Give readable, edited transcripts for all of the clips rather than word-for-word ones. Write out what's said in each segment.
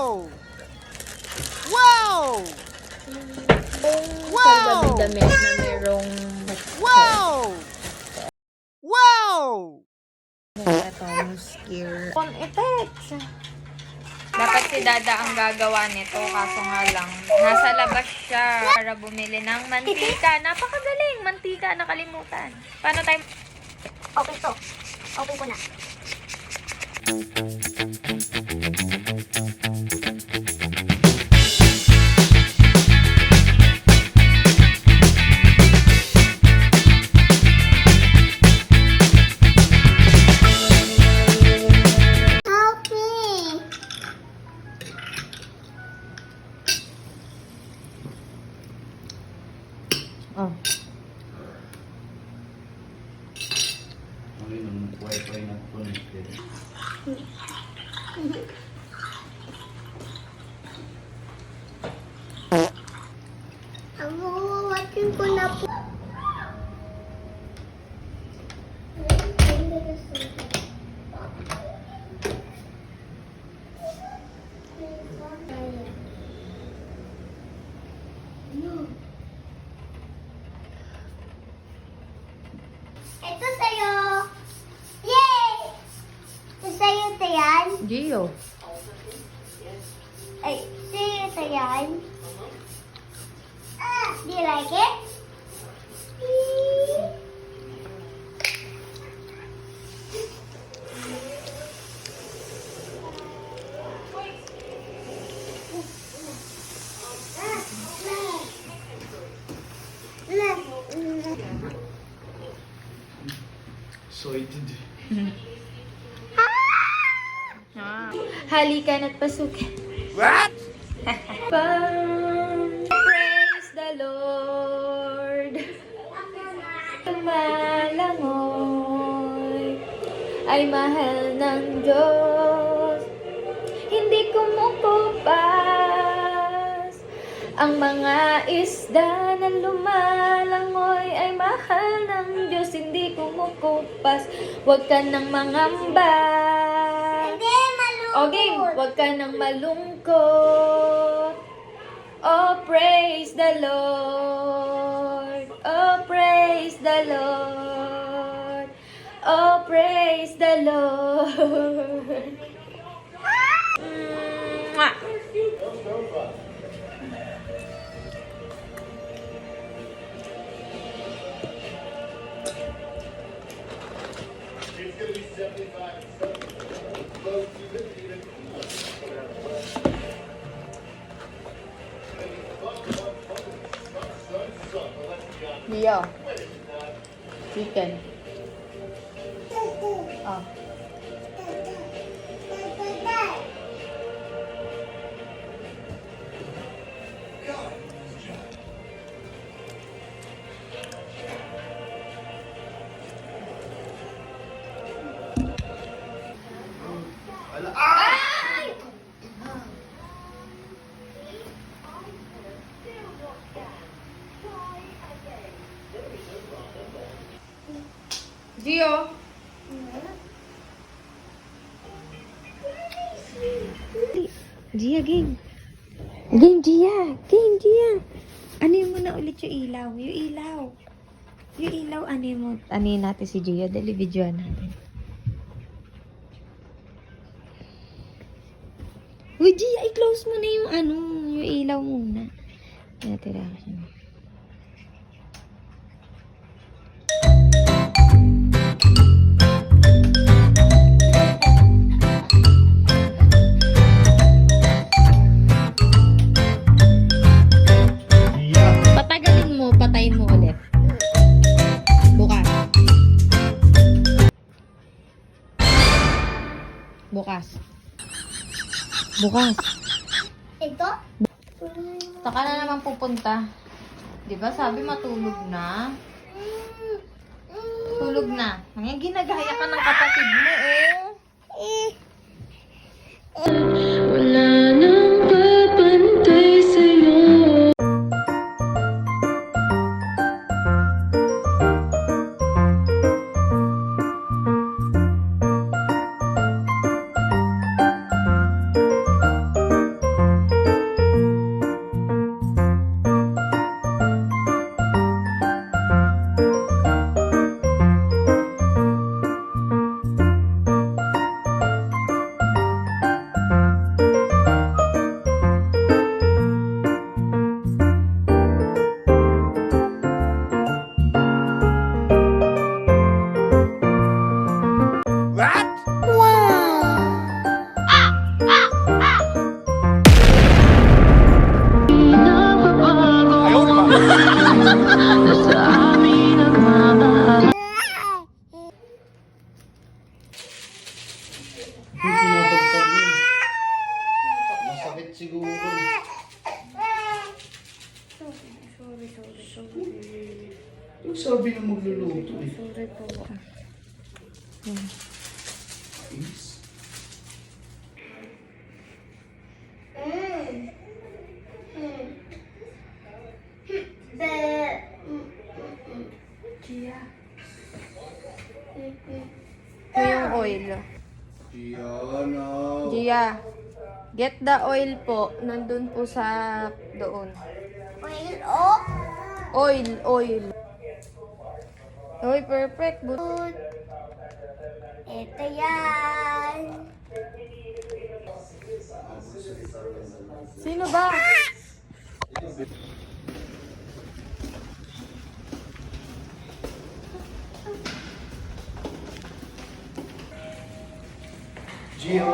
Wow! Wow! Wow! Damit na merong Wow! Wow! ito, muskir. On effects. Dapat si Dada ang gagawa nito, kaso nga lang, nasa labas siya para bumili ng mantika. Napakagaling, mantika, nakalimutan. Paano tayo? Okay to. Okay ko na. Oh. Ay, nung wifi na connected. Wawawatin ko na po. Ito sa'yo. Yay! Ito sa'yo ito yan. Gio. Ay, sa'yo ito yan. Do you like it? Excited. Halika na't pasukin. What? Praise the Lord. Malangoy ay mahal ng Diyos. Hindi kumukupas. Ang mga isda na lumalangoy ay mahal ng Diyos. Hindi kumukupas. Huwag ka nang mangamba. Hindi, malungkot. O game, huwag ka nang malungkot. Oh, praise the Lord. Oh, praise the Lord. Oh, praise the Lord. Mwah. Dio. Chicken. Oh. Gio. Gia, game. Game, Gia. Game, Gia. Ano mo na ulit yung ilaw? Yung ilaw. Yung ilaw, ano mo? Ano natin si Gia? Dali, videoan natin. Uy, Gia, i-close mo na yung ano, yung ilaw muna. Natira ko siya. Patagalin mo, patayin mo ulit. Bukas. Bukas. Bukas. Ito? Saka na naman pupunta. Di ba sabi matulog na? Tulog na. Ngayon ginagaya ka ng kapatid mo, eh. Wala nang papantay sa'yo. siguro. Sorry. Yung sabi na magluluto eh. Sorry po. Is? Gia. Ito yung oil. Diana. Gia, get the oil po. Nandun po sa doon. Oil, oh. Oil. Uy, perfect. Ito yan. Sino ba? Gio.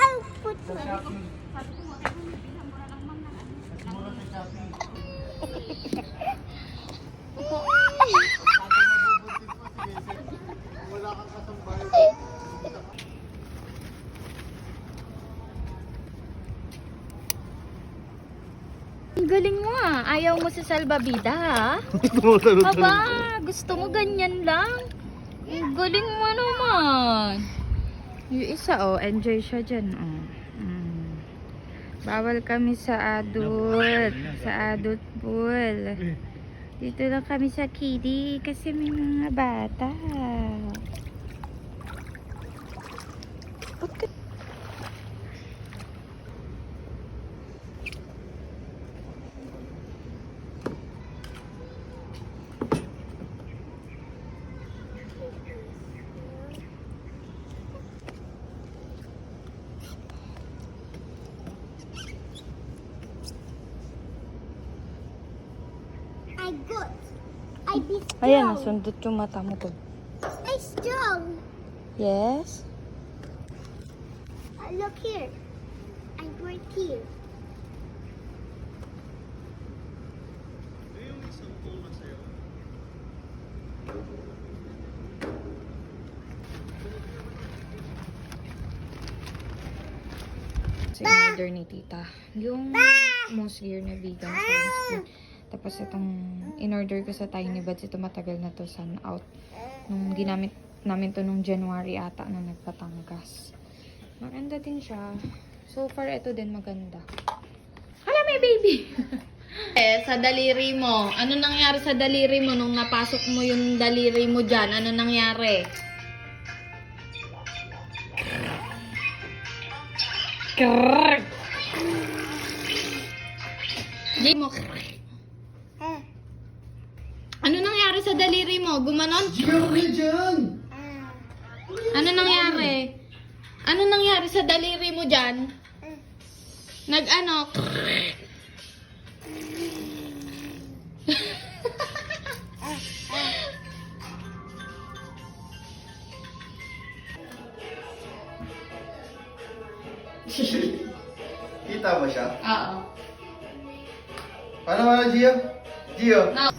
I'll put Ang galing mo ah. Ayaw mo sa salbabida ha? Aba, gusto mo ganyan lang? Ang galing mo naman. Yung isa oh, enjoy siya dyan oh. Bawal kami sa adult. Sa adult pool. Dito lang kami sa kiddie kasi may mga bata. Bakit? I be strong. Ayan, nasundot yung mata mo ko. I strong. Yes? Look here. I'm right here. Sa in-order ni tita. Yung most gear na vegan sunscreen. Tapos itong in-order ko sa Tiny Buds, ito matagal na to, sun out. Nung ginamit namin to nung January ata na nagpatanggas. Maganda din siya. So far, ito din maganda. Hala, may baby! Sa daliri mo. Ano nangyari sa daliri mo nung napasok mo yung daliri mo dyan? Ano nangyari? Krrrr! Di mo. Ano nangyari sa daliri mo? Gumanon? Gio ka dyan! Ano nangyari? Ano nangyari sa daliri mo dyan? Nag-ano? Kita mo siya? Oo. Paano nga, Gio? Gio? No.